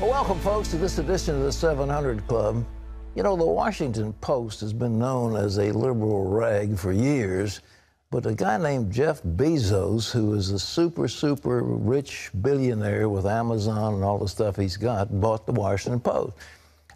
Well, welcome, folks, to this edition of the 700 Club. You know, the Washington Post has been known as a liberal rag for years, but a guy named Jeff Bezos, who is a super rich billionaire with Amazon and all the stuff he's got, bought the Washington Post.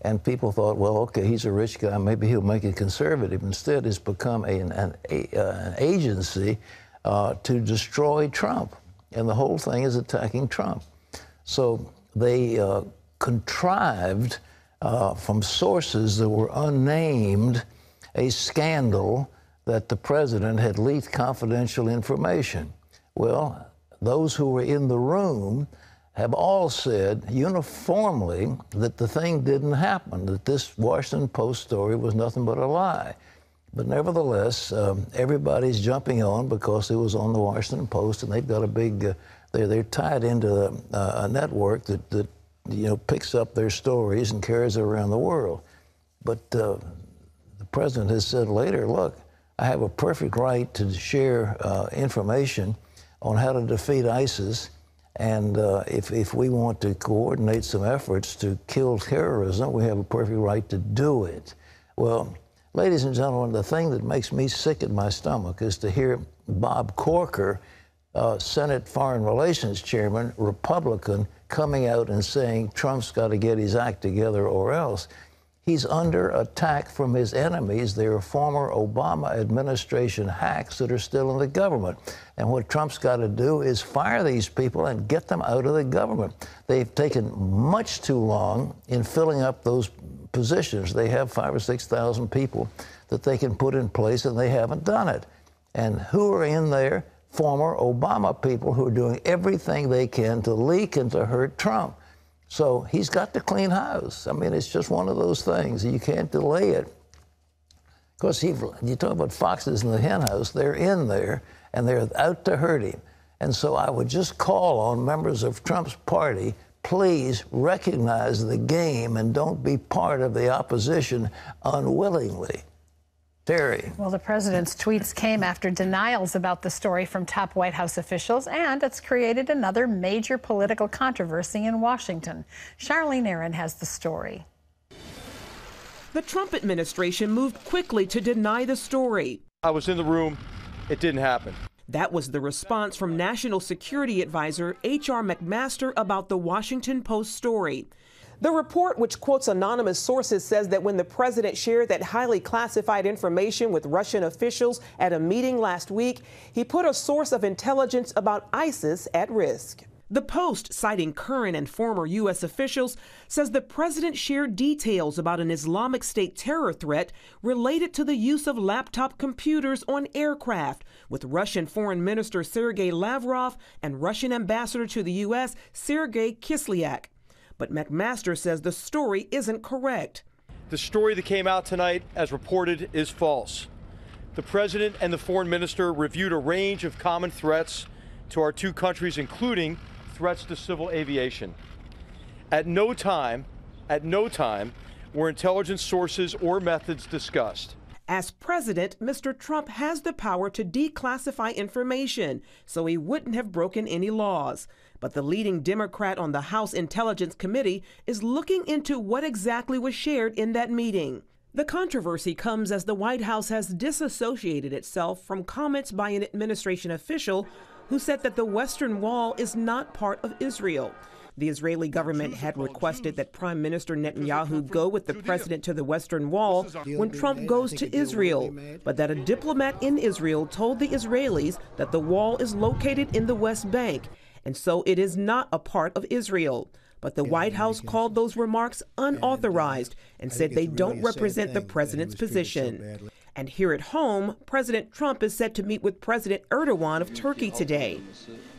And people thought, well, okay, he's a rich guy, maybe he'll make it conservative. Instead, it's become an agency to destroy Trump. And the whole thing is attacking Trump. So they contrived from sources that were unnamed a scandal that the president had leaked confidential information. Well, those who were in the room have all said uniformly that the thing didn't happen, that this Washington Post story was nothing but a lie. But nevertheless, everybody's jumping on because it was on the Washington Post, and they've got a big, they're tied into a network that you know, picks up their stories and carries it around the world. But the president has said later, look, I have a perfect right to share information on how to defeat ISIS. And if we want to coordinate some efforts to kill terrorism, we have a perfect right to do it. Well, ladies and gentlemen, the thing that makes me sick in my stomach is to hear Bob Corker, Senate Foreign Relations Chairman, Republican, coming out and saying Trump's got to get his act together or else. He's under attack from his enemies. They are former Obama administration hacks that are still in the government. And what Trump's got to do is fire these people and get them out of the government. They've taken much too long in filling up those positions. They have 5,000 or 6,000 people that they can put in place, and they haven't done it. And who are in there? Former Obama people who are doing everything they can to leak and to hurt Trump. So he's got to clean house. I mean, it's just one of those things. You can't delay it. Because you talk about foxes in the hen house, they're in there, and they're out to hurt him. And so I would just call on members of Trump's party, please recognize the game and don't be part of the opposition unwillingly. Terry. Well, the president's tweets came after denials about the story from top White House officials, and it's created another major political controversy in Washington. Charlene Aaron has the story. The Trump administration moved quickly to deny the story. I was in the room. It didn't happen. That was the response from National Security Advisor H.R. McMaster about the Washington Post story. The report, which quotes anonymous sources, says that when the president shared that highly classified information with Russian officials at a meeting last week, he put a source of intelligence about ISIS at risk. The Post, citing current and former U.S. officials, says the president shared details about an Islamic State terror threat related to the use of laptop computers on aircraft with Russian Foreign Minister Sergei Lavrov and Russian Ambassador to the U.S. Sergei Kislyak. But McMaster says the story isn't correct. The story that came out tonight, as reported, is false. The president and the foreign minister reviewed a range of common threats to our two countries, including threats to civil aviation. At no time were intelligence sources or methods discussed. As president, Mr. Trump has the power to declassify information, so he wouldn't have broken any laws. But the leading Democrat on the House Intelligence Committee is looking into what exactly was shared in that meeting. The controversy comes as the White House has disassociated itself from comments by an administration official who said that the Western Wall is not part of Israel. The Israeli government had requested that Prime Minister Netanyahu go with the president to the Western Wall when Trump goes to Israel, but that a diplomat in Israel told the Israelis that the wall is located in the West Bank, and so it is not a part of Israel. But the White House called those remarks unauthorized and said they don't represent the president's position. And here at home, President Trump is set to meet with President Erdogan of Turkey today.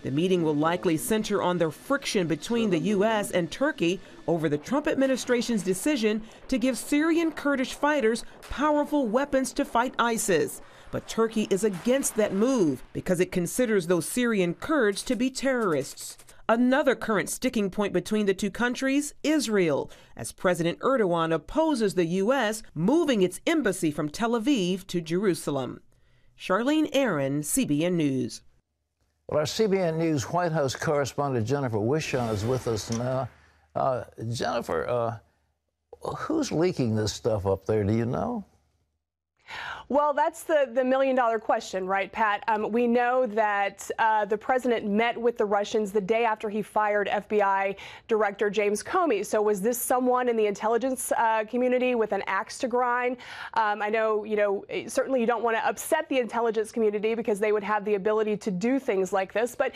The meeting will likely center on the friction between the U.S. and Turkey over the Trump administration's decision to give Syrian Kurdish fighters powerful weapons to fight ISIS. But Turkey is against that move because it considers those Syrian Kurds to be terrorists. Another current sticking point between the two countries, Israel, as President Erdogan opposes the U.S. moving its embassy from Tel Aviv to Jerusalem. Charlene Aaron, CBN News. Well, our CBN News White House correspondent Jennifer Wishon is with us now. Jennifer, who's leaking this stuff up there? Do you know? Well, that's the million-dollar question, right, Pat? We know that the president met with the Russians the day after he fired FBI Director James Comey. So was this someone in the intelligence community with an axe to grind? I know, certainly you don't want to upset the intelligence community because they would have the ability to do things like this. But,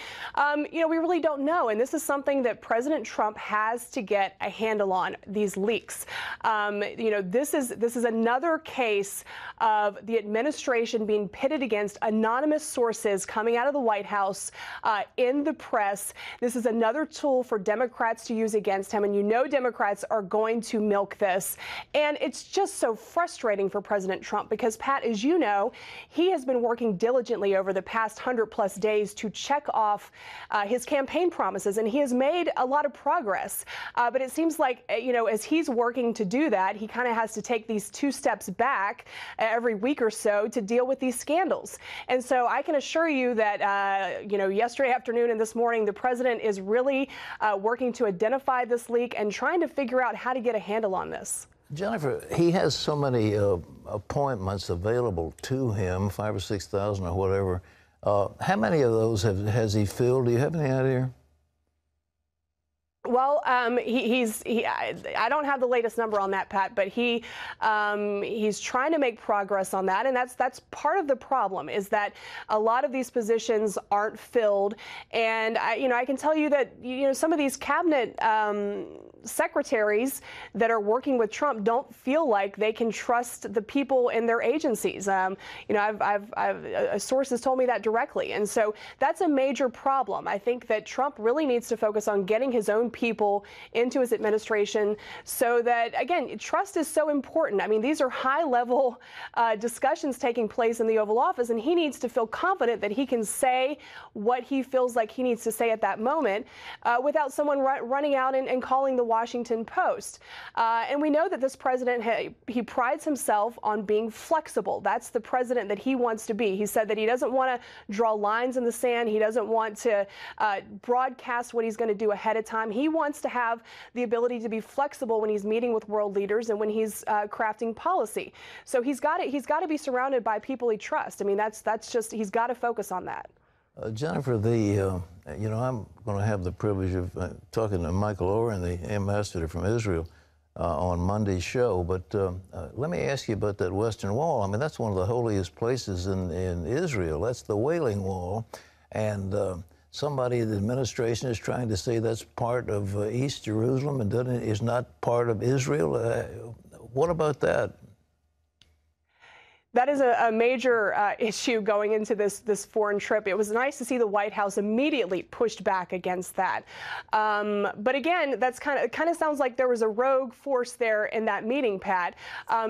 we really don't know. And this is something that President Trump has to get a handle on, these leaks. This is another case of the administration being pitted against anonymous sources coming out of the White House in the press. This is another tool for Democrats to use against him. And Democrats are going to milk this. And it's just so frustrating for President Trump because, Pat, as you know, he has been working diligently over the past 100+ days to check off his campaign promises. And he has made a lot of progress. But it seems like, as he's working to do that, he kind of has to take these 2 steps back every week or so to deal with these scandals. And so I can assure you that, yesterday afternoon and this morning, the president is really working to identify this leak and trying to figure out how to get a handle on this. Jennifer, he has so many appointments available to him, 5,000 or 6,000 or whatever. How many of those has he filled? Do you have any idea? Well, I don't have the latest number on that, Pat, but he's trying to make progress on that, and that's part of the problem is that a lot of these positions aren't filled, and I can tell you that some of these cabinet secretaries that are working with Trump don't feel like they can trust the people in their agencies. Sources told me that directly, and so that's a major problem. I think that Trump really needs to focus on getting his own people into his administration so that, again, trust is so important. I mean, these are high-level discussions taking place in the Oval Office, and he needs to feel confident that he can say what he feels like he needs to say at that moment without someone running out and calling the Washington Post. And we know that this president, he prides himself on being flexible. That's the president that he wants to be. He said that he doesn't want to draw lines in the sand. He doesn't want to broadcast what he's going to do ahead of time. He wants to have the ability to be flexible when he's meeting with world leaders and when he's crafting policy. So he's got to be surrounded by people he trusts. I mean, that's just, he's got to focus on that. Jennifer, I'm going to have the privilege of talking to Michael Oren, the ambassador from Israel, on Monday's show. But let me ask you about that Western Wall. I mean, that's one of the holiest places in Israel. That's the Wailing Wall. And somebody in the administration is trying to say that's part of East Jerusalem and is not part of Israel. What about that? That is a major issue going into this foreign trip. It was nice to see the White House immediately pushed back against that. But again, that's kind of sounds like there was a rogue force there in that meeting, Pat.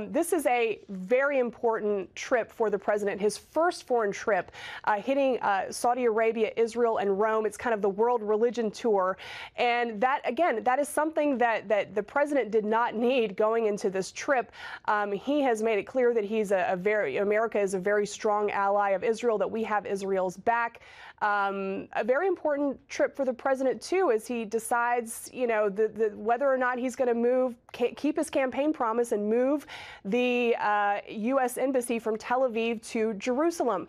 This is a very important trip for the president. His first foreign trip, hitting Saudi Arabia, Israel, and Rome. It's kind of the world religion tour. And that, again, that is something that the president did not need going into this trip. He has made it clear that he's America is a very strong ally of Israel, that we have Israel's back. A very important trip for the president, too, as he decides, whether or not he's going to keep his campaign promise and move the U.S. embassy from Tel Aviv to Jerusalem.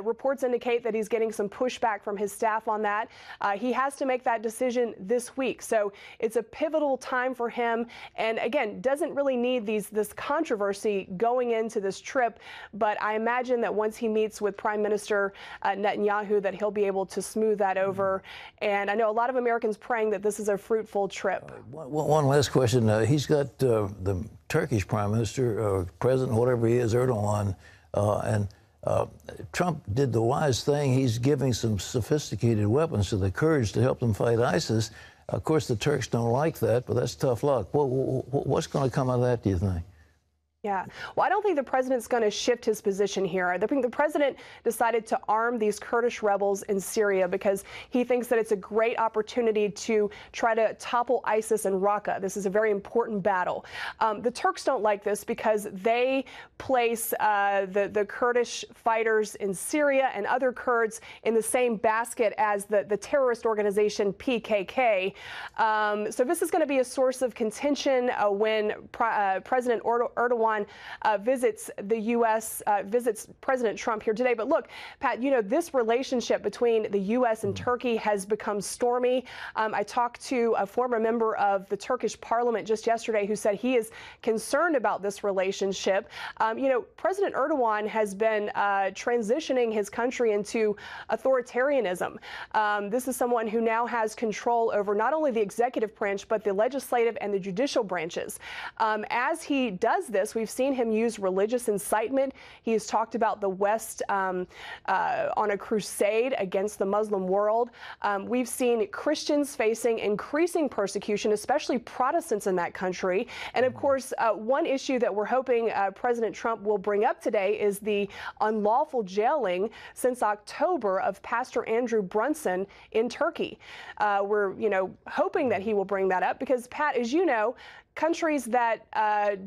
Reports indicate that he's getting some pushback from his staff on that. He has to make that decision this week. So it's a pivotal time for him. And again, doesn't really need this controversy going into this trip. But I imagine that once he meets with Prime Minister Netanyahu, that he'll be able to smooth that over. And I know a lot of Americans praying that this is a fruitful trip. One last question. He's got the Turkish Prime Minister, or President, whatever he is, Erdogan, and Trump did the wise thing. He's giving some sophisticated weapons to the Kurds to help them fight ISIS. Of course, the Turks don't like that, but that's tough luck. What's going to come out of that, do you think? Yeah. Well, I don't think the president's going to shift his position here. I think the president decided to arm these Kurdish rebels in Syria because he thinks that it's a great opportunity to try to topple ISIS in Raqqa. This is a very important battle. The Turks don't like this because they place the Kurdish fighters in Syria and other Kurds in the same basket as the terrorist organization PKK. So this is going to be a source of contention when President Erdogan visits the U.S., visits President Trump here today. But look, Pat, you know, this relationship between the U.S. and Turkey has become stormy. I talked to a former member of the Turkish parliament just yesterday who said he is concerned about this relationship. You know, President Erdogan has been transitioning his country into authoritarianism. This is someone who now has control over not only the executive branch, but the legislative and the judicial branches. As he does this, we've seen him use religious incitement. He has talked about the West on a crusade against the Muslim world. We've seen Christians facing increasing persecution, especially Protestants in that country. And of course, one issue that we're hoping President Trump will bring up today is the unlawful jailing since October of Pastor Andrew Brunson in Turkey. We're, you know, hoping that he will bring that up because, Pat, as you know, countries that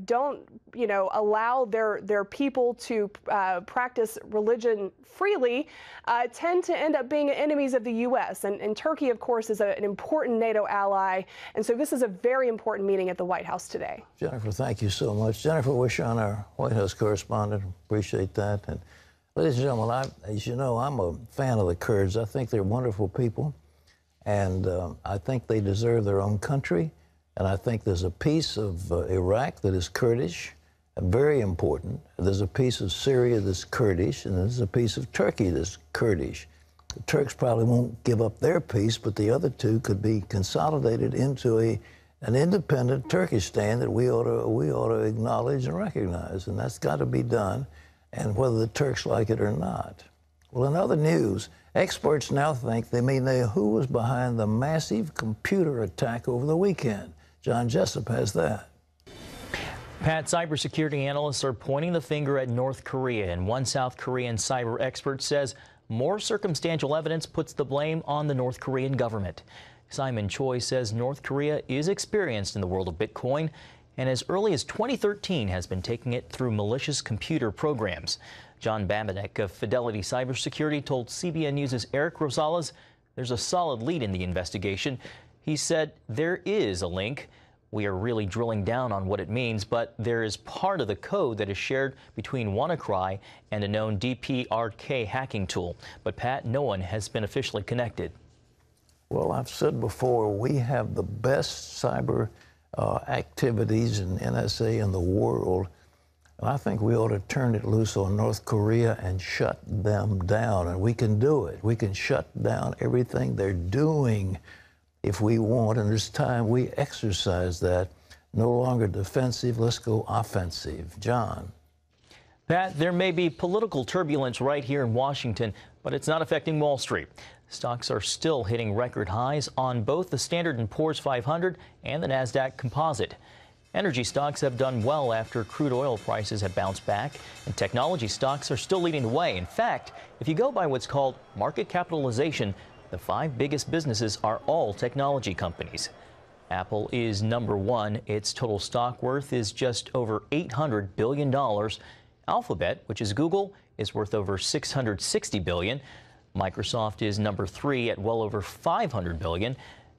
don't, you know, allow their people to practice religion freely tend to end up being enemies of the U.S. And Turkey, of course, is an important NATO ally. And so this is a very important meeting at the White House today. Jennifer, thank you so much. Jennifer Wishon, our White House correspondent, appreciate that. And ladies and gentlemen, as you know, I'm a fan of the Kurds. I think they're wonderful people, and I think they deserve their own country. And I think there's a piece of Iraq that is Kurdish, very important. There's a piece of Syria that's Kurdish, and there's a piece of Turkey that's Kurdish. The Turks probably won't give up their piece, but the other two could be consolidated into an independent Turkestan that we ought to acknowledge and recognize, and that's got to be done, and whether the Turks like it or not. Well, in other news, experts now think they may know who was behind the massive computer attack over the weekend. John Jessup has that. Pat, cybersecurity analysts are pointing the finger at North Korea, and one South Korean cyber expert says more circumstantial evidence puts the blame on the North Korean government. Simon Choi says North Korea is experienced in the world of Bitcoin, and as early as 2013 has been taking it through malicious computer programs. John Babinek of Fidelity Cybersecurity told CBN News' Eric Rosales there's a solid lead in the investigation. He said there is a link. We are really drilling down on what it means, but there is part of the code that is shared between WannaCry and a known DPRK hacking tool. But, Pat, no one has been officially connected. Well, I've said before, we have the best cyber activities in NSA in the world. And I think we ought to turn it loose on North Korea and shut them down. And we can do it. We can shut down everything they're doing if we want, and it's time we exercise that. No longer defensive, let's go offensive. John. Pat, there may be political turbulence right here in Washington, but it's not affecting Wall Street. Stocks are still hitting record highs on both the Standard & Poor's 500 and the NASDAQ Composite. Energy stocks have done well after crude oil prices have bounced back, and technology stocks are still leading the way. In fact, if you go by what's called market capitalization, the 5 biggest businesses are all technology companies. Apple is number 1. Its total stock worth is just over $800 billion. Alphabet, which is Google, is worth over $660 billion. Microsoft is number 3 at well over $500 billion.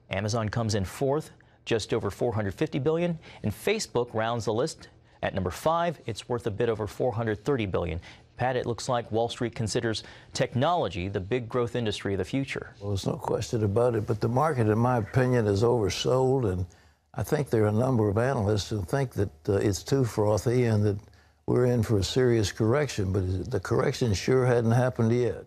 Amazon comes in 4th, just over $450 billion. And Facebook rounds the list at number 5. It's worth a bit over $430 billion. Pat, it looks like Wall Street considers technology the big growth industry of the future. Well, there's no question about it, but the market, in my opinion, is oversold, and I think there are a number of analysts who think that it's too frothy and that we're in for a serious correction, but the correction sure hadn't happened yet.